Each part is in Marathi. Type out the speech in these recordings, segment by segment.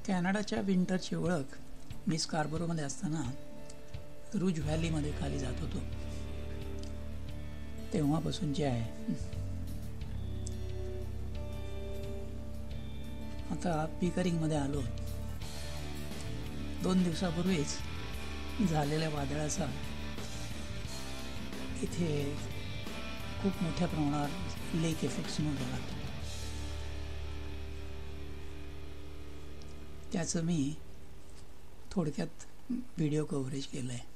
कॅनडाच्या विंटरची ओळख मी स्कार्बरोमध्ये असताना रूज व्हॅलीमध्ये खाली जात होतो तेव्हापासूनची आहे. आता पिकरिंगमध्ये आलो. 2 दिवसापूर्वीच झालेल्या वादळाचा इथे खूप मोठ्या प्रमाणावर लेक इफेक्ट नोंद झाला. त्याचं मी थोडक्यात व्हिडिओ कव्हरेज केलं आहे.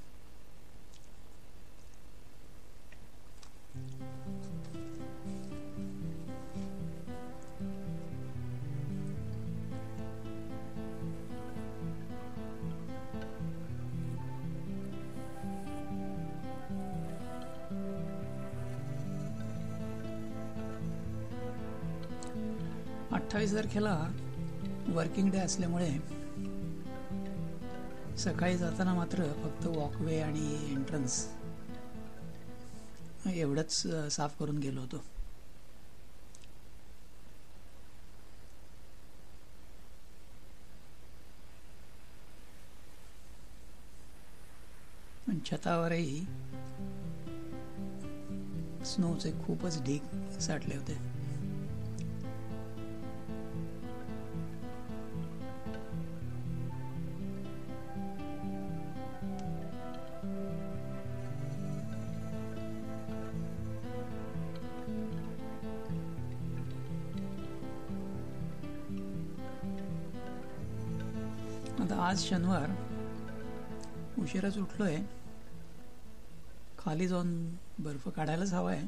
तारखेला वर्किंग डे असल्यामुळे सकाळी जाताना मात्र फक्त वॉकवे आणि एंट्रन्स एवढंच साफ करून गेलो होतो. पण छतावरही स्नोचे खूपच ढीग साठले होते. आता आज शनिवार उशिराच उठलोय. खाली जाऊन बर्फ काढायलाच हवा आहे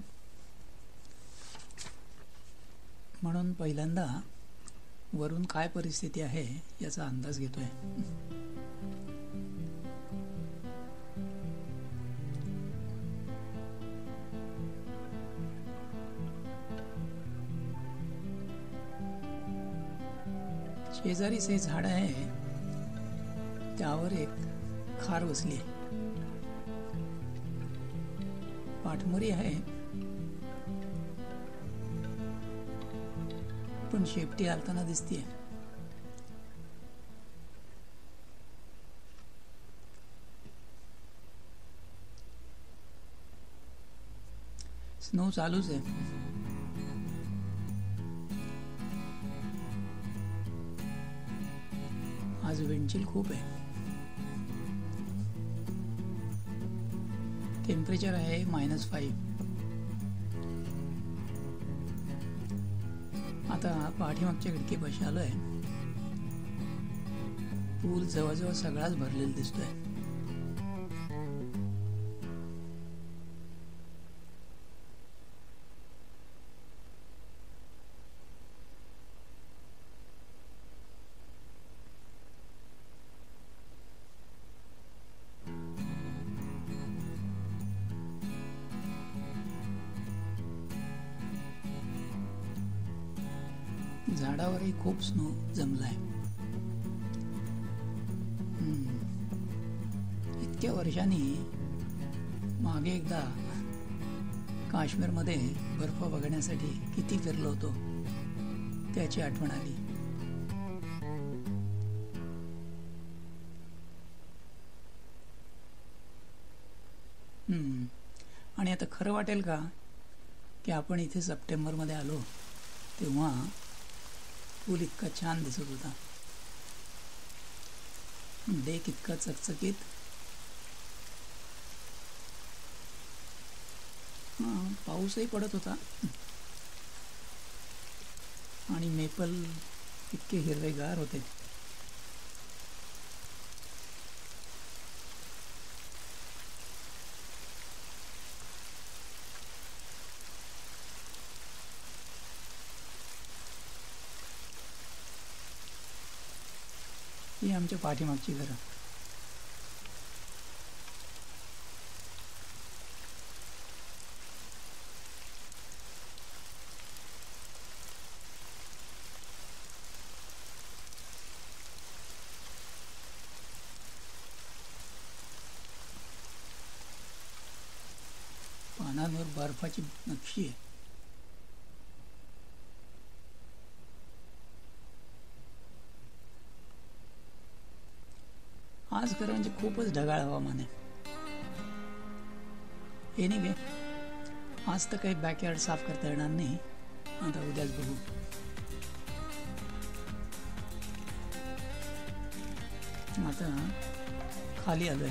म्हणून पहिल्यांदा वरून काय परिस्थिती आहे याचा अंदाज घेतोय. शेजारीच हे झाड आहे, त्यावर एक खार बसली आहे. पाठमोरी आहे पण शेपटी हालताना दिसतीये. स्नो चालूच आहे. आज विंडचिल खूप आहे. टेम्परेचर आहे -5. आता पाठीमागच्या खिडकीपाशी आलोय. पूल जवळजवळ सगळाच भरलेला दिसतोय. झाडावरही खूप स्नो जमलाय. इतक्या वर्षांनी मागे एकदा काश्मीरमध्ये बर्फ बघण्यासाठी किती फिरलो होतो त्याची आठवण आली. आणि आता खरं वाटेल का की आपण इथे सप्टेंबरमध्ये आलो तेव्हा पूल इतका छान दिसत होता. डेक इतका चकचकीत. पाऊसही पडत होता आणि मेपल इतके हिरवेगार होते. ही आमच्या पाठीमागची घरं. पानांवर बर्फाची नक्षी आहे. आज खरं म्हणजे खूपच ढगाळ हवामान आहे. एनिवे, आज तर काही बॅकयार्ड साफ करता येणार नाही, आता उद्याच बघू. आता खाली आलोय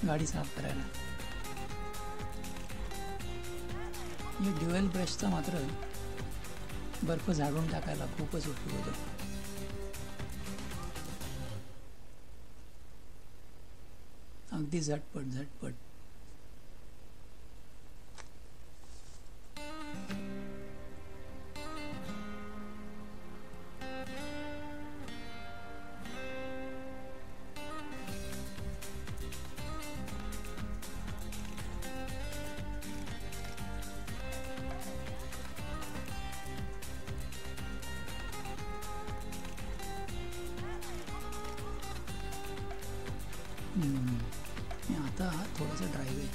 गाडी साफ करायला. या ड्युएल ब्रशचा मात्र बर्फ झाडून टाकायला खूपच उपयोग होतो. अगदी झटपट झटपट. आता थोडंसं ड्राईव्ह आहे.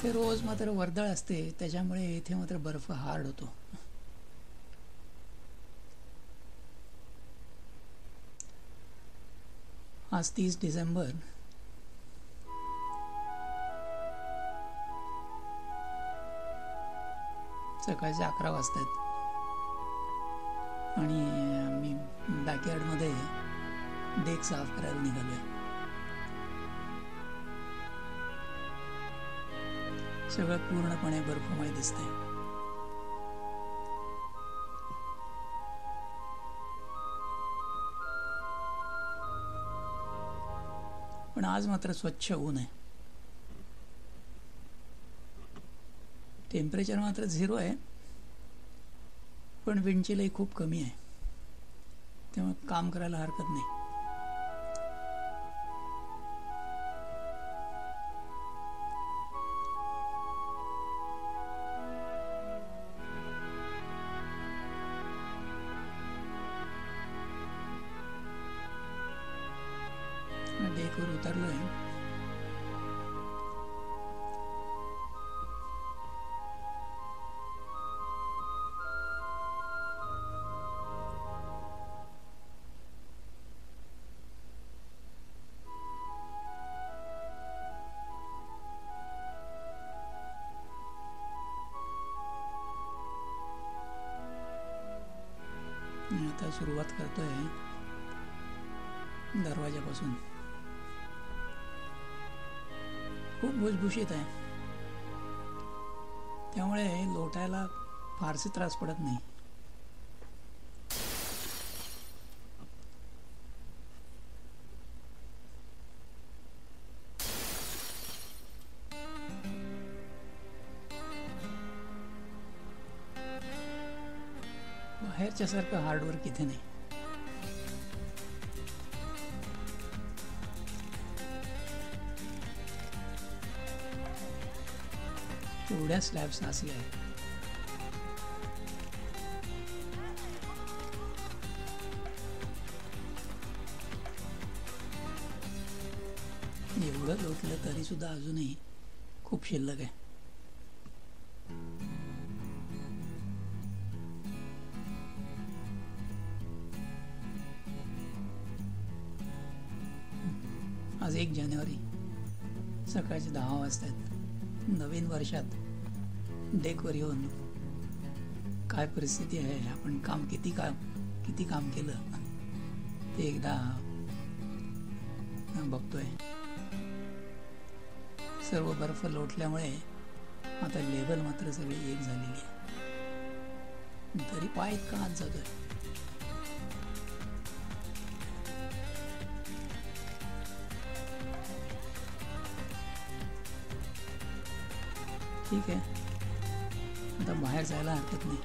ते रोज मात्र वर्दळ असते, त्याच्यामुळे इथे मात्र बर्फ हार्ड होतो. आज 30 डिसेंबर. सकाळचे 11 वाजतात आणि मी बॅकयार्डमध्ये डेक साफ करायला निघालोय. सगळं पूर्णपणे बर्फमय दिसतंय. पण आज मात्र स्वच्छ ऊन आहे. टेम्परेचर मात्र 0 आहे, पण विंड चिलही खूप कमी आहे, त्यामुळे काम करायला हरकत नाही. डेकवर उतरलोय. आता सुरुवात करतोय दरवाजापासून. खूप भुसभुशीत आहे, त्यामुळे लोटायला फारसे त्रास पडत नाही. बाहेरच्या सारखं हार्डवर्क इथे नाही. एवढ्या स्लॅब्स असल्या आहेत. एवढं लोटलं तरी सुद्धा अजूनही खूप शिल्लक आहे. आज 1 जानेवारी सकाळचे 10 वाजतात. नवीन वर्षात डेकवर येऊन काय परिस्थिती आहे, आपण किती काम केलं ते एकदा बघतोय. सर्व बर्फ लोटल्यामुळे आता लेवल मात्र सगळी एक झालेली आहे, तरी पाय इतका आत जातोय. ठीक आहे, आता बाहेर जायला हरकत नाही.